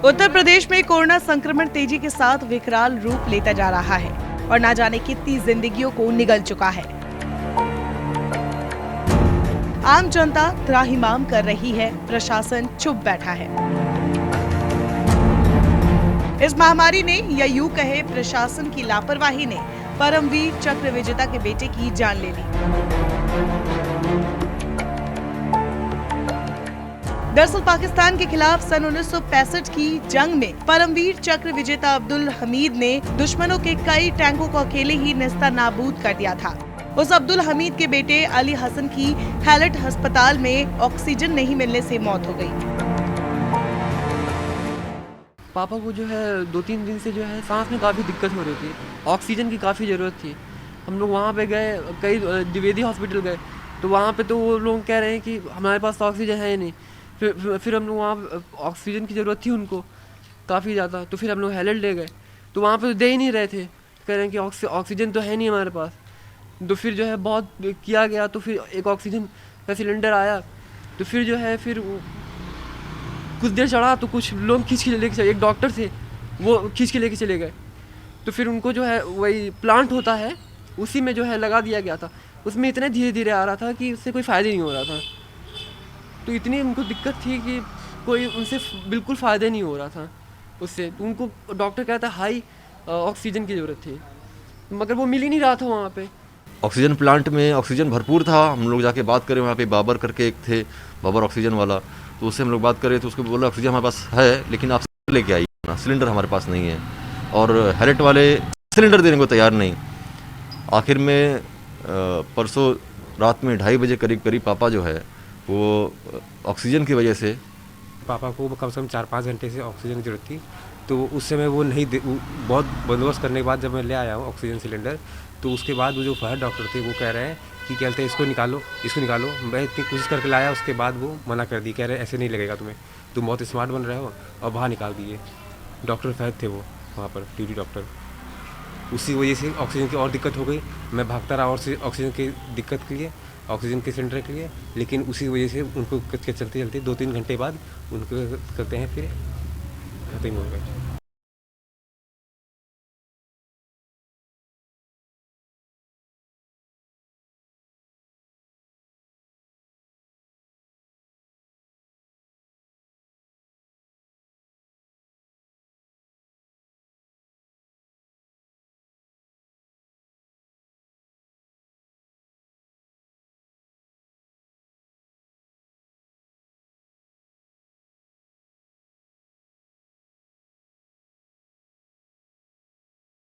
उत्तर प्रदेश में कोरोना संक्रमण तेजी के साथ विकराल रूप लेता जा रहा है और ना जाने कितनी जिंदगियों को निगल चुका है। आम जनता त्राहिमाम कर रही है, प्रशासन चुप बैठा है। इस महामारी ने या यूं कहे प्रशासन की लापरवाही ने परमवीर चक्र विजेता के बेटे की जान ले ली। दरअसल पाकिस्तान के खिलाफ सन 1965 की जंग में परमवीर चक्र विजेता अब्दुल हमीद ने दुश्मनों के कई टैंकों को अकेले ही नेस्तनाबूद कर दिया था। उस अब्दुल हमीद के बेटे अली हसन की हैलट अस्पताल में ऑक्सीजन नहीं मिलने से मौत हो गई। पापा को जो है 2-3 दिन से जो है सांस में काफ़ी दिक्कत हो रही थी, ऑक्सीजन की काफ़ी ज़रूरत थी। हम लोग वहाँ पे गए, कई द्विवेदी हॉस्पिटल गए, तो वहाँ पे तो वो लोग कह रहे हैं कि हमारे पास तो ऑक्सीजन है ही नहीं। फिर हम लोग वहाँ ऑक्सीजन की ज़रूरत थी उनको काफ़ी ज़्यादा, तो फिर हम लोग हेलट ले गए, तो वहाँ पे दे ही नहीं रहे थे, कह रहे हैं कि ऑक्सीजन तो है नहीं हमारे पास। तो फिर जो है बहुत किया गया, तो फिर एक ऑक्सीजन का सिलेंडर आया, तो फिर जो है फिर कुछ देर चढ़ा तो कुछ लोग खींच के लेके चले, एक डॉक्टर थे वो खींच के लेके चले गए, तो फिर उनको जो है वही प्लांट होता है उसी में जो है लगा दिया गया था। उसमें इतने धीरे धीरे आ रहा था कि उससे कोई फ़ायदा नहीं हो रहा था, तो इतनी उनको दिक्कत थी कि कोई उनसे बिल्कुल फ़ायदा नहीं हो रहा था उससे। तो उनको डॉक्टर कहता हाई ऑक्सीजन की ज़रूरत थी, मगर वो मिल ही नहीं रहा था वहाँ पे। ऑक्सीजन प्लांट में ऑक्सीजन भरपूर था। हम लोग जाके बात करें, वहाँ पे बाबर करके एक थे, बाबर ऑक्सीजन वाला, तो उससे हम लोग बात करें तो उसको बोला ऑक्सीजन हमारे पास है लेकिन आप लेके आइए ना, सिलेंडर हमारे पास नहीं है। और हेलट वाले सिलेंडर देने को तैयार नहीं। आखिर में परसों रात में 2:30 बजे करीब पापा जो है वो ऑक्सीजन की वजह से, पापा को कम से कम 4-5 घंटे से ऑक्सीजन की ज़रूरत थी, तो उस समय वो नहीं बहुत बंदोबस्त करने के बाद जब मैं ले आया हूँ ऑक्सीजन सिलेंडर, तो उसके बाद वो जो फायर डॉक्टर थे वो कह रहे हैं कि कहते हैं इसको निकालो। मैं इतनी कोशिश करके लाया, उसके बाद वो मना कर दी, कह रहे ऐसे नहीं लगेगा तुम्हें, तुम बहुत स्मार्ट बन रहे हो, और बाहर निकाल दिए। डॉक्टर फैद थे वो वहाँ पर, ड्यूटी डॉक्टर। उसी वजह से ऑक्सीजन की और दिक्कत हो गई। मैं भागता रहा और से ऑक्सीजन की दिक्कत के लिए, ऑक्सीजन के सिलेंडर के लिए, लेकिन उसी वजह से उनको चलते 2-3 घंटे बाद उनको करते हैं फिर खत्म हो गए।